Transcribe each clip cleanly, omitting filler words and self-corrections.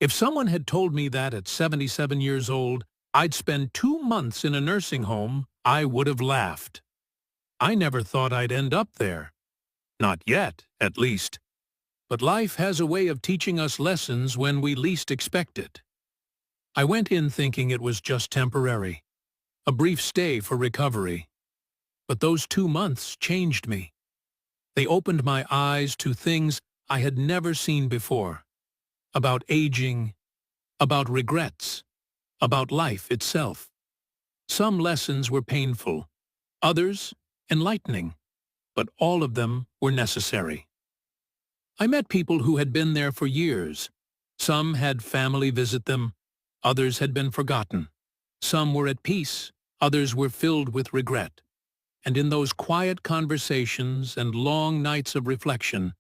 If someone had told me that at 77 years old, I'd spend 2 months in a nursing home, I would have laughed. I never thought I'd end up there. Not yet, at least. But life has a way of teaching us lessons when we least expect it. I went in thinking it was just temporary, a brief stay for recovery. But those 2 months changed me. They opened my eyes to things I had never seen before. About aging, about regrets, about life itself. Some lessons were painful, others enlightening, but all of them were necessary. I met people who had been there for years. Some had family visit them, others had been forgotten. Some were at peace, others were filled with regret. And in those quiet conversations and long nights of reflection,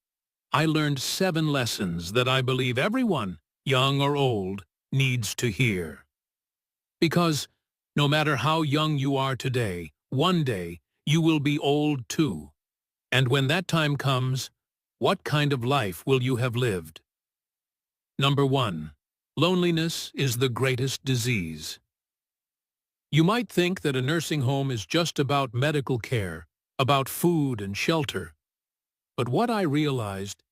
I learned 7 lessons that I believe everyone, young or old, needs to hear. Because no matter how young you are today, one day you will be old too. And when that time comes, what kind of life will you have lived? Number 1. Loneliness is the greatest disease. You might think that a nursing home is just about medical care, about food and shelter. But what I realized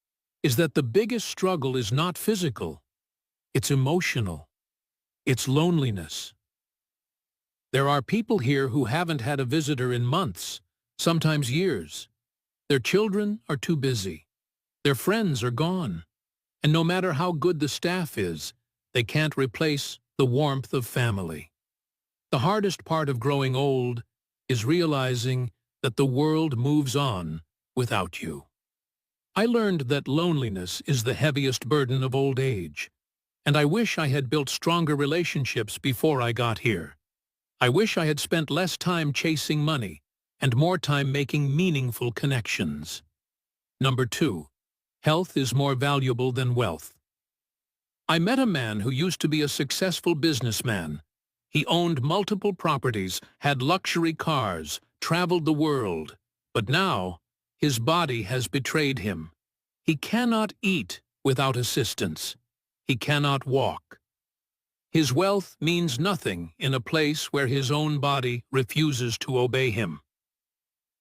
is that the biggest struggle is not physical, it's emotional. It's loneliness. There are people here who haven't had a visitor in months, sometimes years. Their children are too busy. Their friends are gone. And no matter how good the staff is, they can't replace the warmth of family. The hardest part of growing old is realizing that the world moves on without you. I learned that loneliness is the heaviest burden of old age, and I wish I had built stronger relationships before I got here. I wish I had spent less time chasing money and more time making meaningful connections. Number 2. Health is more valuable than wealth. I met a man who used to be a successful businessman. He owned multiple properties, had luxury cars, traveled the world. But now, his body has betrayed him. He cannot eat without assistance. He cannot walk. His wealth means nothing in a place where his own body refuses to obey him.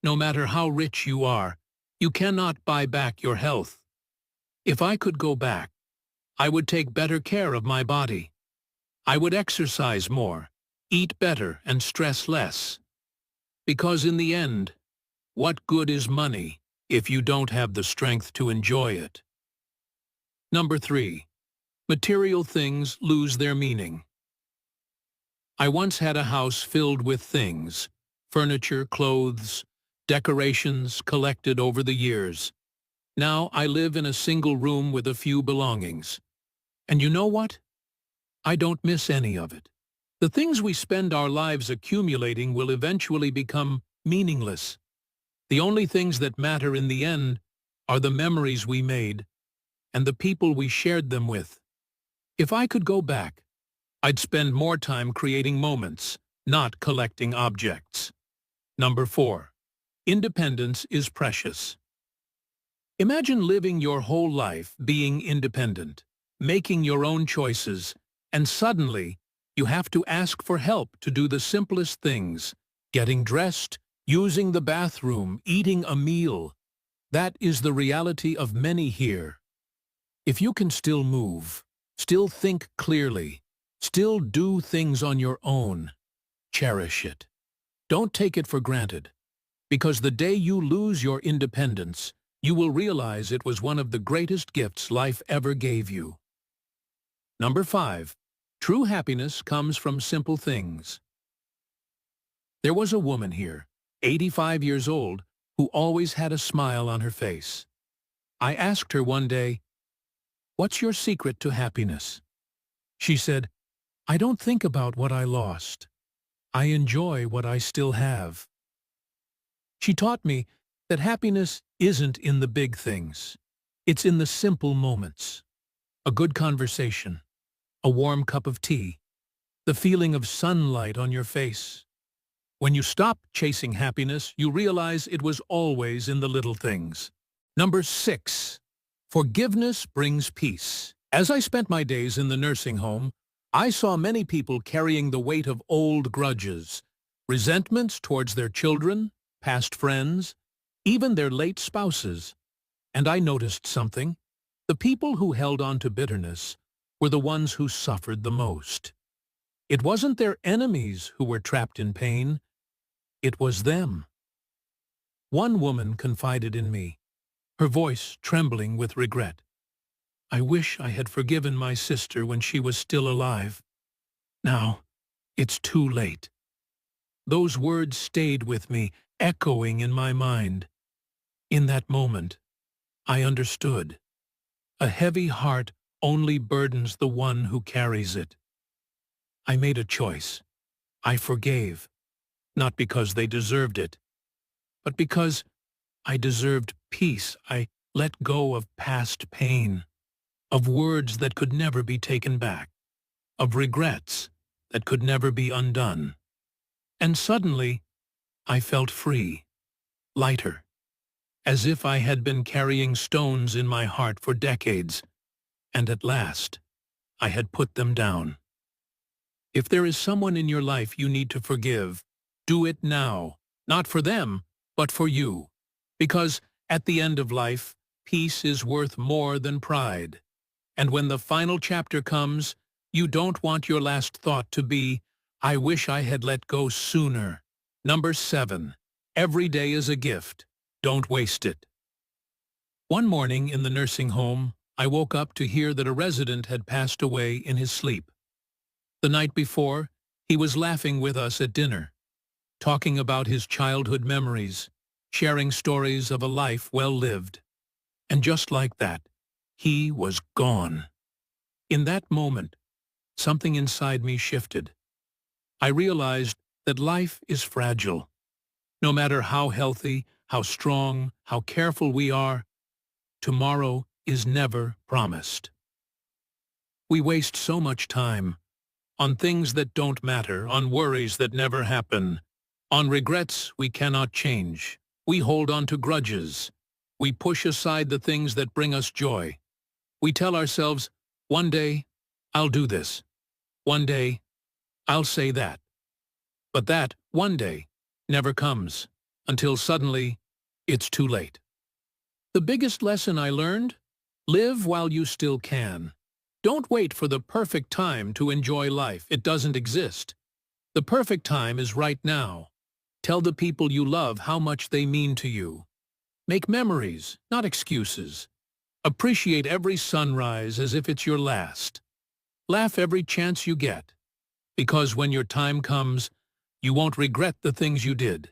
No matter how rich you are, you cannot buy back your health. If I could go back, I would take better care of my body. I would exercise more, eat better, and stress less. Because in the end, what good is money if you don't have the strength to enjoy it? Number 3. Material things lose their meaning. I once had a house filled with things, furniture, clothes, decorations collected over the years. Now I live in a single room with a few belongings. And you know what? I don't miss any of it. The things we spend our lives accumulating will eventually become meaningless. The only things that matter in the end are the memories we made and the people we shared them with. If I could go back, I'd spend more time creating moments, not collecting objects. Number 4. Independence is precious. Imagine living your whole life being independent, making your own choices, and suddenly you have to ask for help to do the simplest things, getting dressed, using the bathroom, eating a meal. That is the reality of many here. If you can still move, still think clearly, still do things on your own, cherish it. Don't take it for granted, because the day you lose your independence, you will realize it was one of the greatest gifts life ever gave you. Number 5. True happiness comes from simple things. There was a woman here, 85 years old, who always had a smile on her face. I asked her one day, "What's your secret to happiness?" She said, "I don't think about what I lost. I enjoy what I still have." She taught me that happiness isn't in the big things. It's in the simple moments. A good conversation, a warm cup of tea, the feeling of sunlight on your face. When you stop chasing happiness, you realize it was always in the little things. Number 6. Forgiveness brings peace. As I spent my days in the nursing home, I saw many people carrying the weight of old grudges, resentments towards their children, past friends, even their late spouses. And I noticed something. The people who held on to bitterness were the ones who suffered the most. It wasn't their enemies who were trapped in pain. It was them. One woman confided in me, her voice trembling with regret. "I wish I had forgiven my sister when she was still alive. Now, it's too late." Those words stayed with me, echoing in my mind. In that moment, I understood. A heavy heart only burdens the one who carries it. I made a choice. I forgave, not because they deserved it, but because I deserved peace. I let go of past pain, of words that could never be taken back, of regrets that could never be undone. And suddenly, I felt free, lighter, as if I had been carrying stones in my heart for decades, and at last, I had put them down. If there is someone in your life you need to forgive, do it now, not for them, but for you. Because at the end of life, peace is worth more than pride. And when the final chapter comes, you don't want your last thought to be, "I wish I had let go sooner." Number 7. Every day is a gift. Don't waste it. One morning in the nursing home, I woke up to hear that a resident had passed away in his sleep. The night before, he was laughing with us at dinner, talking about his childhood memories, sharing stories of a life well lived. And just like that, he was gone. In that moment, something inside me shifted. I realized that life is fragile. No matter how healthy, how strong, how careful we are, tomorrow is never promised. We waste so much time on things that don't matter, on worries that never happen, on regrets we cannot change. We hold on to grudges. We push aside the things that bring us joy. We tell ourselves, "One day, I'll do this. One day, I'll say that." But that one day never comes, until suddenly, it's too late. The biggest lesson I learned? Live while you still can. Don't wait for the perfect time to enjoy life. It doesn't exist. The perfect time is right now. Tell the people you love how much they mean to you. Make memories, not excuses. Appreciate every sunrise as if it's your last. Laugh every chance you get, because when your time comes, you won't regret the things you did.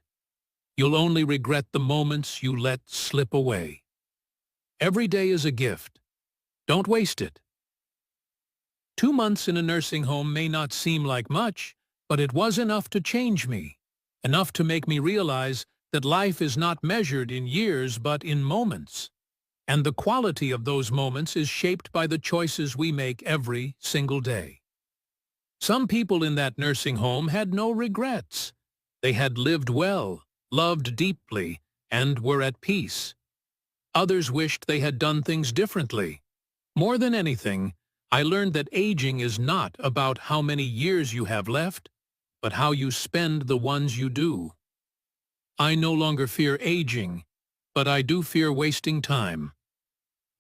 You'll only regret the moments you let slip away. Every day is a gift. Don't waste it. 2 months in a nursing home may not seem like much, but it was enough to change me, enough to make me realize that life is not measured in years but in moments. And the quality of those moments is shaped by the choices we make every single day. Some people in that nursing home had no regrets. They had lived well, loved deeply, and were at peace. Others wished they had done things differently. More than anything, I learned that aging is not about how many years you have left, but how you spend the ones you do. I no longer fear aging, but I do fear wasting time.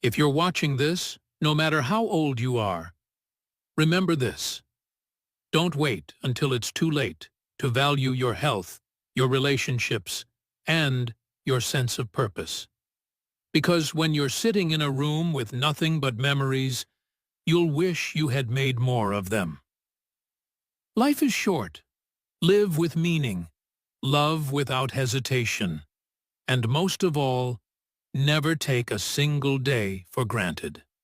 If you're watching this, no matter how old you are, remember this. Don't wait until it's too late to value your health, your relationships, and your sense of purpose. Because when you're sitting in a room with nothing but memories, you'll wish you had made more of them. Life is short. Live with meaning. Love without hesitation. And most of all, never take a single day for granted.